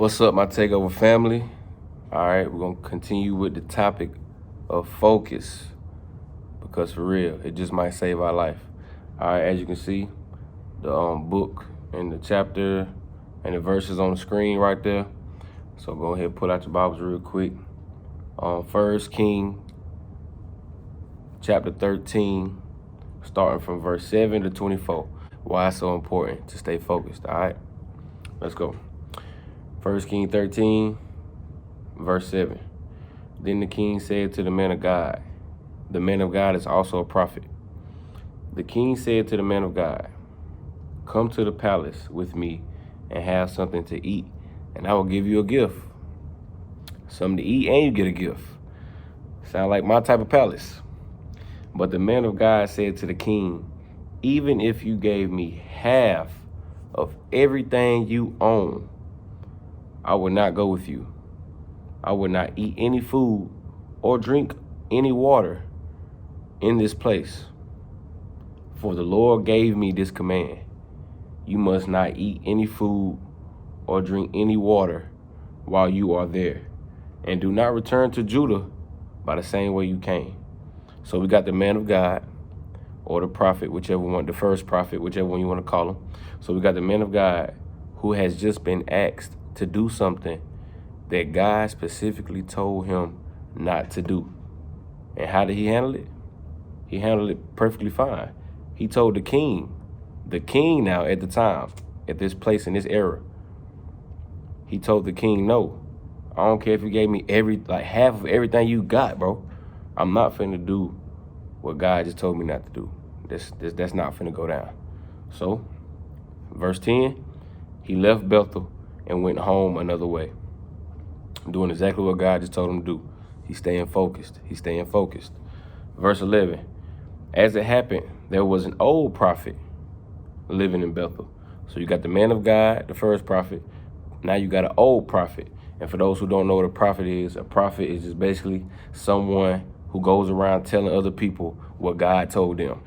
What's up, my Takeover family? All right, we're going to continue with the topic of focus because for real, it just might save our life. All right, as you can see, the book and the chapter and the verses on the screen right there. So go ahead and pull out your Bibles real quick. 1 King chapter 13, starting from verse 7 to 24. Why it's so important to stay focused, all right? Let's go. 1 King 13, verse 7. Then the king said to the man of God, the man of God is also a prophet. The king said to the man of God, come to the palace with me and have something to eat, and I will give you a gift. Something to eat and you get a gift. Sound like my type of palace. But the man of God said to the king, even if you gave me half of everything you own, I would not go with you. I would not eat any food or drink any water in this place. For the Lord gave me this command. You must not eat any food or drink any water while you are there. And do not return to Judah by the same way you came. So we got the man of God or the prophet, whichever one, the first prophet, whichever one you want to call him. So we got the man of God who has just been asked to do something that God specifically told him not to do. And how did he handle it? He handled it perfectly fine. He told the king now at the time, at this place in this era, he told the king, no, I don't care if you gave me half of everything you got, bro. I'm not finna do what God just told me not to do. That's not finna go down. So, verse 10, he left Bethel and went home another way, doing exactly what God just told him to do. He's staying focused. Verse 11, as it happened, there was an old prophet living in Bethel. So you got the man of God, the first prophet. Now you got an old prophet. And for those who don't know what a prophet is just basically someone who goes around telling other people what God told them.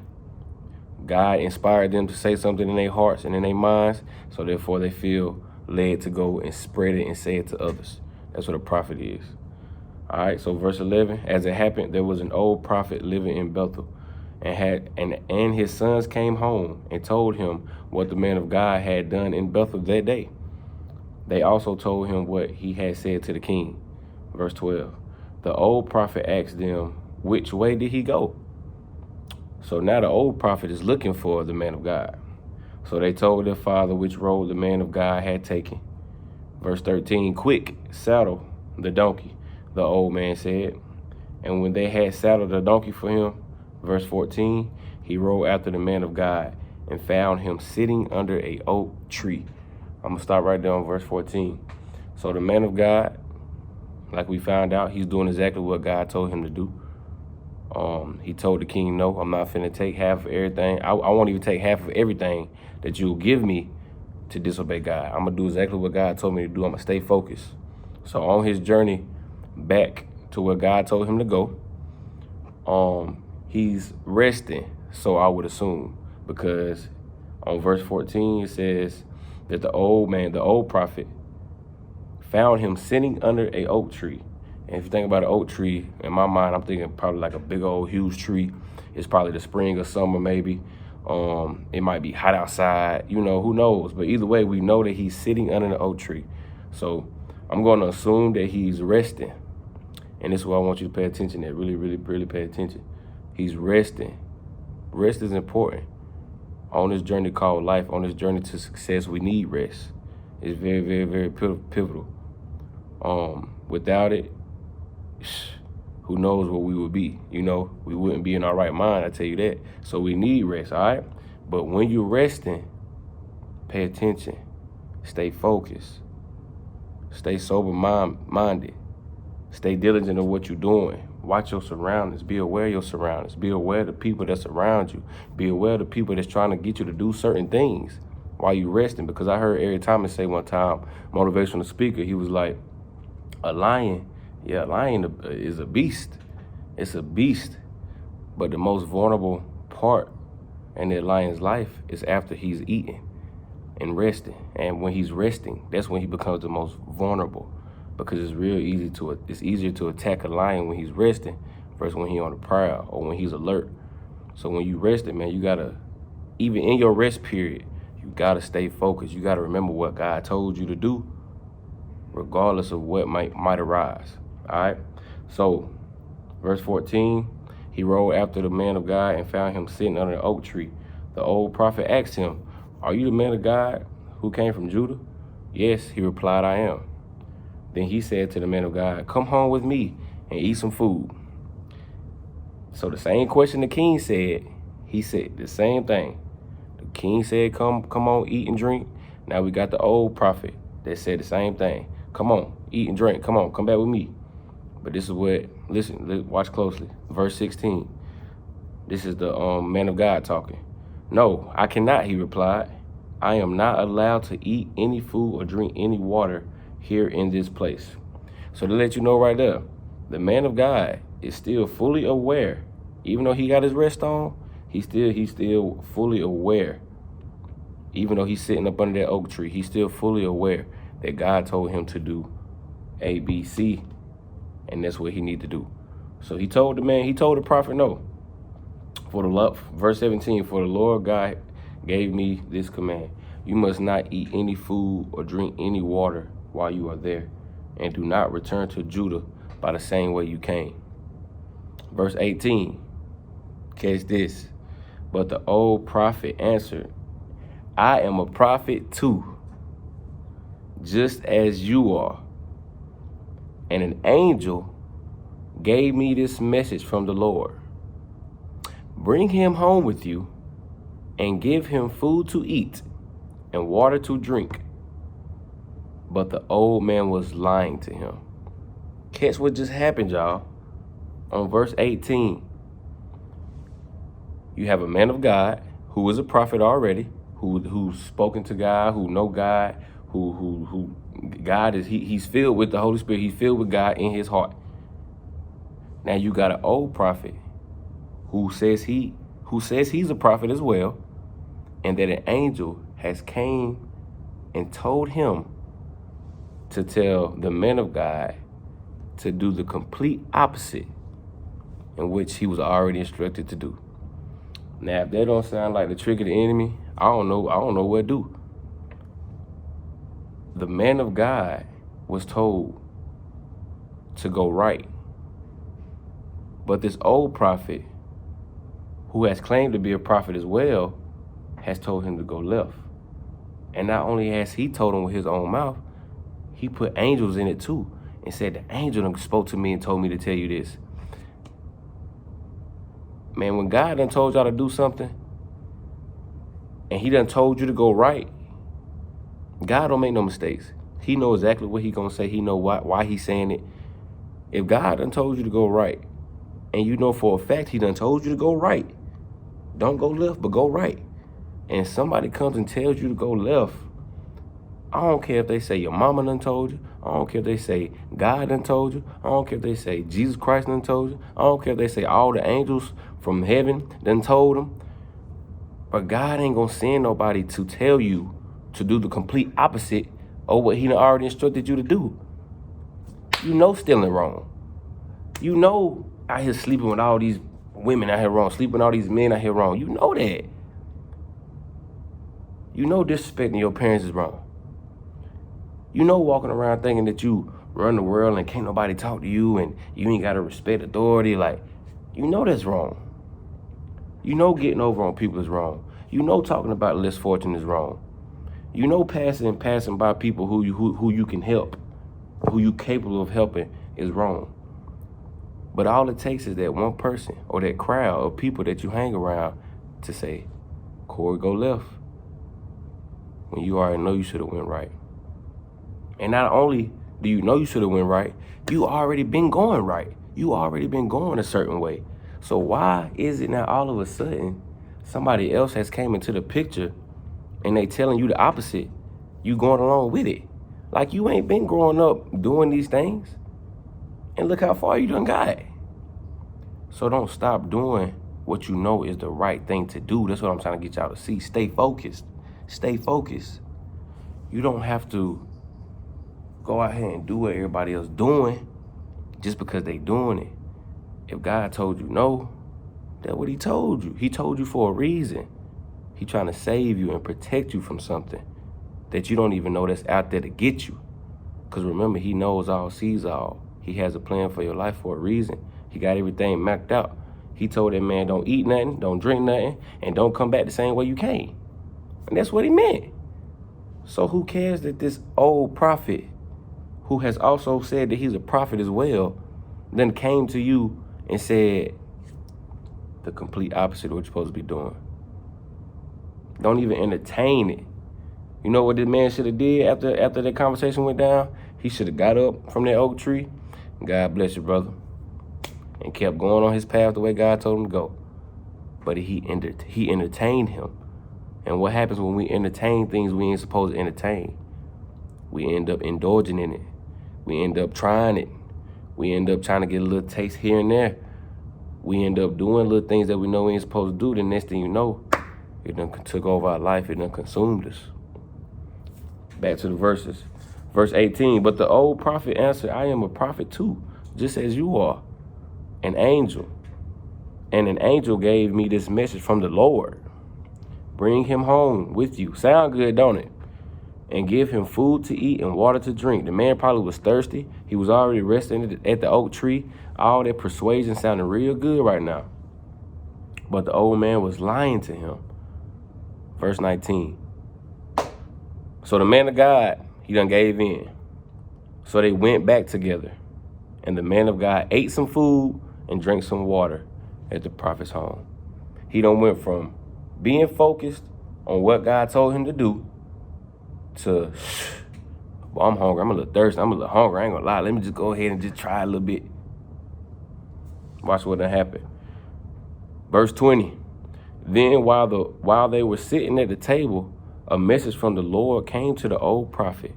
God inspired them to say something in their hearts and in their minds, so therefore they feel led to go and spread it and say it to others. That's what a prophet is. All right, so verse 11, as it happened, there was an old prophet living in Bethel, and his sons came home and told him what the man of God had done in Bethel that day. They also told him what he had said to the king. Verse 12, the old prophet asked them, which way did he go? So now the old prophet is looking for the man of God. So they told their father which road the man of God had taken. Verse 13, quick, saddle the donkey, the old man said. And when they had saddled the donkey for him, verse 14, he rode after the man of God and found him sitting under a oak tree. I'm going to stop right there on verse 14. So the man of God, like we found out, he's doing exactly what God told him to do. He told the king, no, I'm not finna take half of everything. I won't even take half of everything that you'll give me to disobey God. I'm going to do exactly what God told me to do. I'm going to stay focused. So on his journey back to where God told him to go, he's resting, so I would assume, because on verse 14 it says that the old prophet, found him sitting under a oak tree. And if you think about an oak tree, in my mind, I'm thinking probably like a big old huge tree. It's probably the spring or summer maybe. It might be hot outside, who knows? But either way, we know that he's sitting under the oak tree. So I'm going to assume that he's resting. And this is why I want you to pay attention to. Really, really, really pay attention. He's resting. Rest is important. On this journey called life, on this journey to success, we need rest. It's very, very, very pivotal. Without it, who knows what we would be? We wouldn't be in our right mind, I tell you that. So we need rest, all right? But when you're resting, pay attention. Stay focused. Stay sober-minded. Stay diligent of what you're doing. Watch your surroundings. Be aware of your surroundings. Be aware of the people that surround you. Be aware of the people that's trying to get you to do certain things while you're resting. Because I heard Eric Thomas say one time, motivational speaker, he was like, a lion is a beast. It's a beast. But the most vulnerable part in that lion's life is after he's eaten. and resting. And when he's resting, that's when he becomes the most vulnerable, because it's easier to attack a lion when he's resting versus when he's on the prowl or when he's alert. So when you resting, man, you gotta, even in your rest period, you gotta stay focused. You gotta remember what God told you to do, regardless of what might arise. All right. So verse 14, he rode after the man of God and found him sitting under an oak tree. The old prophet asked him, "Are you the man of God who came from Judah?" "Yes," he replied, "I am." Then he said to the man of God, "Come home with me and eat some food." So the same question the king said, he said the same thing. The king said, come on, eat and drink. Now we got the old prophet that said the same thing. Come on, eat and drink. Come on, come back with me. But this is what, listen, watch closely. Verse 16. This is the man of God talking. "No, I cannot," he replied. "I am not allowed to eat any food or drink any water here in this place." So to let you know right there, the man of God is still fully aware. Even though he got his rest on, he's still fully aware. Even though he's sitting up under that oak tree, he's still fully aware that God told him to do A, B, C, and that's what he need to do. So he told the prophet no. Verse 17, "For the Lord God gave me this command: you must not eat any food or drink any water while you are there, and do not return to Judah by the same way you came." Verse 18, catch this. "But the old prophet answered, I am a prophet too, just as you are. And an angel gave me this message from the Lord. Bring him home with you and give him food to eat and water to drink." But the old man was lying to him. Catch what just happened, y'all. On verse 18, you have a man of God who is a prophet already, who's spoken to God, who know God, who God is, he's filled with the Holy Spirit. He's filled with God in his heart. Now you got an old prophet who says he's a prophet as well, and that an angel has came and told him to tell the man of God to do the complete opposite in which he was already instructed to do. Now, if that don't sound like the trick of the enemy, I don't know what to do. The man of God was told to go right, but this old prophet, who has claimed to be a prophet as well, has told him to go left. And not only has he told him with his own mouth, he put angels in it too and said, "The angel done spoke to me and told me to tell you this." Man, when God done told y'all to do something and he done told you to go right, God don't make no mistakes. He know exactly what he gonna say. He know why he's saying it. If God done told you to go right, and you know for a fact he done told you to go right, don't go left, but go right. And somebody comes and tells you to go left, I don't care if they say your mama done told you. I don't care if they say God done told you. I don't care if they say Jesus Christ done told you. I don't care if they say all the angels from heaven done told them. But God ain't gonna send nobody to tell you to do the complete opposite of what he done already instructed you to do. You know stealing wrong. You know out here sleeping with all these women out here wrong, sleeping with all these men out here wrong. You know that. You know disrespecting your parents is wrong. You know walking around thinking that you run the world and can't nobody talk to you and you ain't gotta respect authority. Like, you know that's wrong. You know getting over on people is wrong. You know talking about less fortune is wrong. You know passing by people who you can help, who you capable of helping is wrong. But all it takes is that one person or that crowd of people that you hang around to say, "Corey, go left," when you already know you should have went right. And not only do you know you should have went right, you already been going right. You already been going a certain way. So why is it now all of a sudden somebody else has came into the picture and they telling you the opposite, you going along with it? Like you ain't been growing up doing these things. And look how far you done got. So don't stop doing what you know is the right thing to do. That's what I'm trying to get y'all to see. Stay focused. Stay focused. You don't have to go out here and do what everybody else doing just because they doing it. If God told you no, that's what he told you. He told you for a reason. He trying to save you and protect you from something that you don't even know that's out there to get you. Because remember, he knows all, sees all. He has a plan for your life for a reason. He got everything mapped out. He told that man, don't eat nothing, don't drink nothing, and don't come back the same way you came. And that's what he meant. So who cares that this old prophet, who has also said that he's a prophet as well, then came to you and said the complete opposite of what you're supposed to be doing? Don't even entertain it. You know what this man should have did after that conversation went down? He should have got up from that oak tree, God bless you, brother, and kept going on his path the way God told him to go. But he entertained him. And what happens when we entertain things we ain't supposed to entertain? We end up indulging in it. We end up trying it. We end up trying to get a little taste here and there. We end up doing little things that we know we ain't supposed to do. The next thing you know, it done took over our life. It done consumed us. Back to the verses. Verse 18, but the old prophet answered, I am a prophet too, just as you are, an angel. And an angel gave me this message from the Lord. Bring him home with you. Sound good, don't it? And give him food to eat and water to drink. The man probably was thirsty. He was already resting at the oak tree. All that persuasion sounded real good right now. But the old man was lying to him. Verse 19. So the man of God, he done gave in. So they went back together. And the man of God ate some food and drank some water at the prophet's home. He done went from being focused on what God told him to do to, well, I'm hungry, I'm a little thirsty, I'm a little hungry, I ain't gonna lie, let me just go ahead and just try a little bit. Watch what done happened. Verse 20. Then while they were sitting at the table, a message from the Lord came to the old prophet.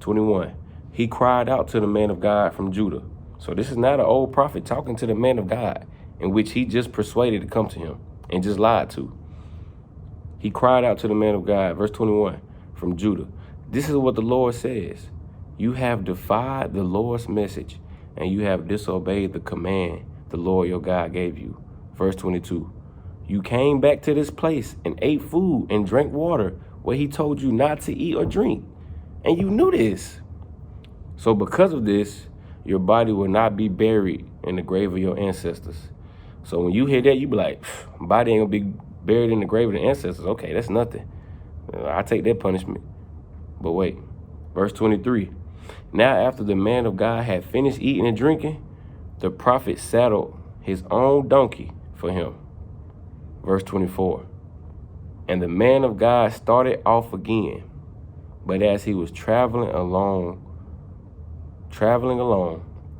21. He cried out to the man of God from Judah. So this is not an old prophet talking to the man of God, in which he just persuaded to come to him and just lied to. He cried out to the man of God, verse 21, from Judah. This is what the Lord says. You have defied the Lord's message, and you have disobeyed the command the Lord your God gave you. Verse 22. You came back to this place and ate food and drank water where he told you not to eat or drink. And you knew this. So because of this, your body will not be buried in the grave of your ancestors. So when you hear that, you be like, body ain't gonna be buried in the grave of the ancestors. Okay, that's nothing. I take that punishment. But wait, verse 23. Now after the man of God had finished eating and drinking, the prophet saddled his own donkey for him. Verse 24. And the man of God started off again. But as he was traveling along,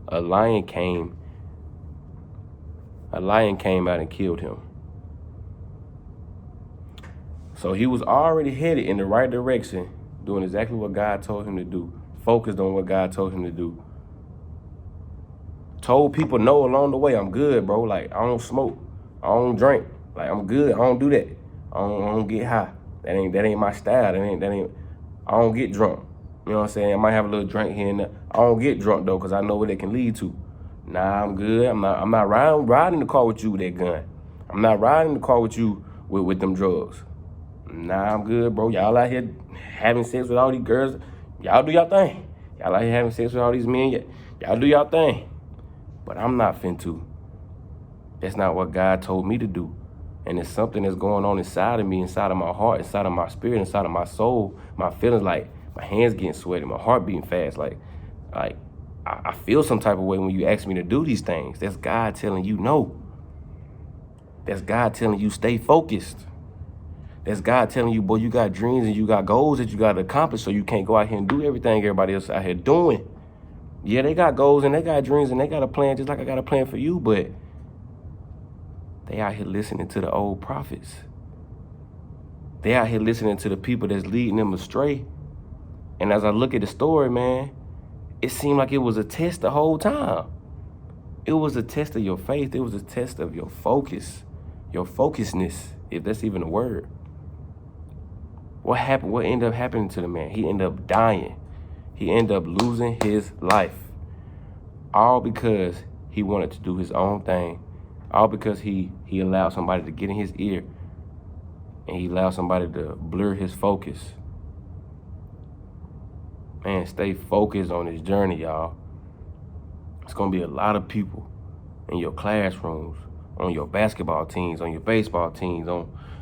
a lion came out and killed him. So he was already headed in the right direction, doing exactly what God told him to do, focused on what God told him to do. Told people no along the way. I'm good, bro. Like, I don't smoke. I don't drink. Like, I'm good. I don't do that. I don't get high. That ain't my style. I don't get drunk. You know what I'm saying? I might have a little drink here and there. I don't get drunk though, because I know what it can lead to. Nah, I'm good. I'm not riding the car with you with that gun. I'm not riding the car with you with them drugs. Nah, I'm good, bro. Y'all out here having sex with all these girls. Y'all do y'all thing. Y'all out here having sex with all these men. Y'all do y'all thing. But I'm not finna. That's not what God told me to do. And it's something that's going on inside of me, inside of my heart, inside of my spirit, inside of my soul, my feelings, like my hands getting sweaty, my heart beating fast. Like I feel some type of way when you ask me to do these things. That's God telling you no. That's God telling you stay focused. That's God telling you, boy, you got dreams and you got goals that you got to accomplish, so you can't go out here and do everything everybody else out here doing. Yeah, they got goals and they got dreams and they got a plan just like I got a plan for you, but they out here listening to the old prophets. They out here listening to the people that's leading them astray. And as I look at the story, man, it seemed like it was a test the whole time. It was a test of your faith. It was a test of your focus, your focusedness, if that's even a word. What happened? What ended up happening to the man? He ended up dying. He ended up losing his life. All because he wanted to do his own thing. All because he allowed somebody to get in his ear, and he allowed somebody to blur his focus. Man, stay focused on this journey, y'all. It's gonna be a lot of people in your classrooms, on your basketball teams, on your baseball teams,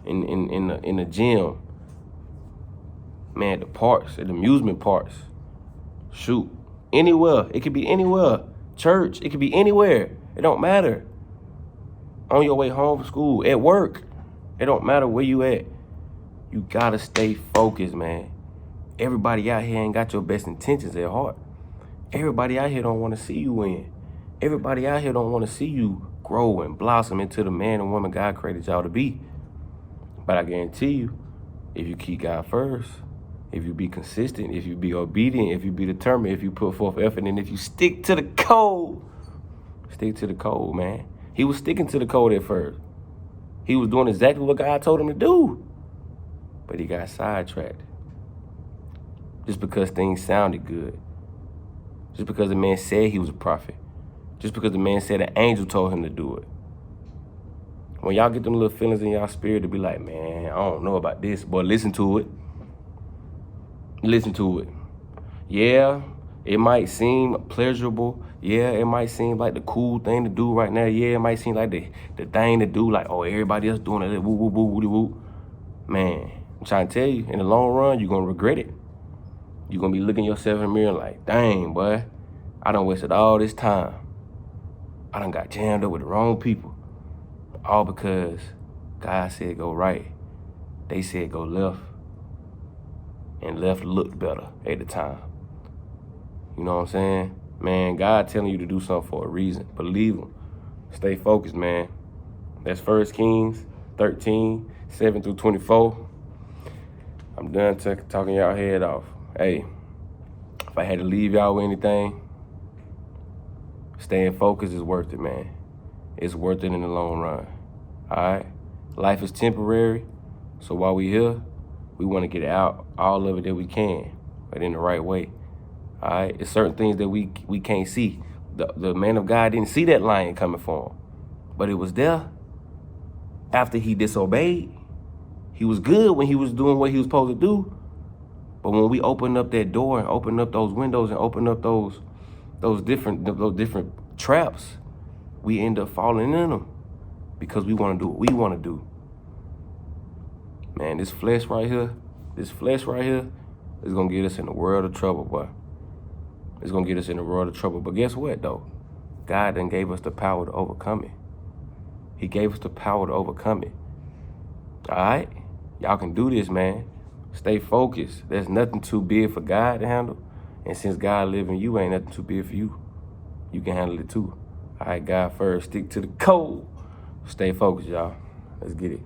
in the gym. Man, the parks, the amusement parks. Shoot, anywhere. It could be anywhere. Church, it could be anywhere. It don't matter. On your way home from school, at work. It don't matter where you at. You gotta stay focused, man. Everybody out here ain't got your best intentions at heart. Everybody out here don't want to see you win. Everybody out here don't want to see you grow and blossom into the man and woman God created y'all to be. But I guarantee you, if you keep God first, if you be consistent, if you be obedient, if you be determined, if you put forth effort, and if you stick to the code, man. He was sticking to the code at first. He was doing exactly what God told him to do. But he got sidetracked. Just because things sounded good. Just because the man said he was a prophet. Just because the man said an angel told him to do it. When y'all get them little feelings in y'all spirit to be like, man, I don't know about this. Boy, listen to it. Listen to it. Yeah, it might seem pleasurable. Yeah, it might seem like the cool thing to do right now. Yeah, it might seem like the thing to do, like, oh, everybody else doing it. Woo, woo, woo, woo, woo. Man, I'm trying to tell you, in the long run, you're going to regret it. You're going to be looking yourself in the mirror like, dang, boy, I done wasted all this time. I done got jammed up with the wrong people. All because God said go right. They said go left. And left looked better at the time. You know what I'm saying? Man, God telling you to do something for a reason. Believe him. Stay focused, man. That's 1 Kings 13, 7 through 24. I'm done talking y'all head off. Hey, if I had to leave y'all with anything, staying focused is worth it, man. It's worth it in the long run. All right? Life is temporary, so while we here, we want to get out all of it that we can, but in the right way. All right? It's certain things that we can't see. The man of God didn't see that lion coming for him, but it was there. After he disobeyed, he was good when he was doing what he was supposed to do. But when we open up that door and open up those windows and open up those different traps, we end up falling in them because we want to do what we want to do. Man, this flesh right here is going to get us in the world of trouble, boy. It's going to get us in the world of trouble. But guess what, though? God done gave us the power to overcome it. He gave us the power to overcome it. All right? Y'all can do this, man. Stay focused. There's nothing too big for God to handle. And since God lives in you, ain't nothing too big for you. You can handle it too. All right, God first. Stick to the code. Stay focused, y'all. Let's get it.